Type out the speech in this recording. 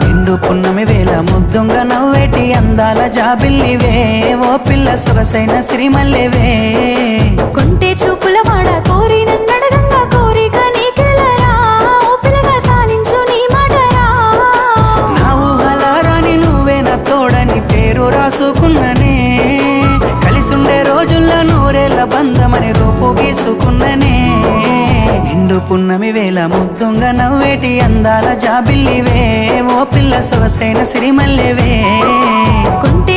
నిండు పున్నమి వేళ ముద్దుంగా నవ్వేటి అందాల జాబిల్లివే, ఓ పిల్ల సొగసైన సిరిమల్లెవే. కొంటే చూపుల వాడ కోరి నన్నడగంగా కోరిక నీకెలరా, ఓ పిల్లగా సాలించు నీ మాటరా. నా ఊహలారాని నువ్వే నా తోడని పేరు రాసుకున్ననే, కలిసుండే రోజుల్లో నూరేళ్ల బంధమని రూపు గీసుకున్ననే. నిండు పున్నమి వేళ ముద్దుంగా నవ్వేటి అందాల జాబిల్లివే, ఓ పిల్ల సొగసైన సిరిమల్లెవే. కొంటే